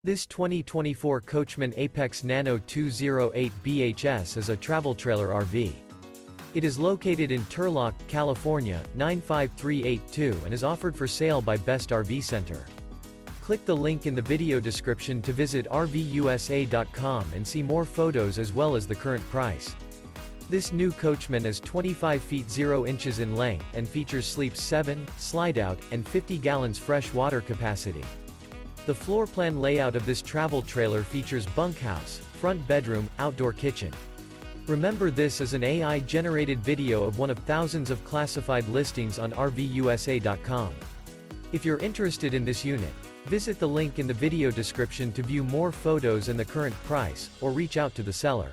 This 2024 Coachmen Apex Nano 208 BHS is a travel trailer RV. It is located in Turlock, California, 95382 and is offered for sale by Best RV Center. Click the link in the video description to visit RVUSA.com and see more photos as well as the current price. This new Coachmen is 25 feet 0 inches in length and features sleeps 7, slide-out, and 50 gallons fresh water capacity. The floor plan layout of this travel trailer features bunkhouse, front bedroom, outdoor kitchen. Remember, this is an AI-generated video of one of thousands of classified listings on RVUSA.com. If you're interested in this unit, visit the link in the video description to view more photos and the current price, or reach out to the seller.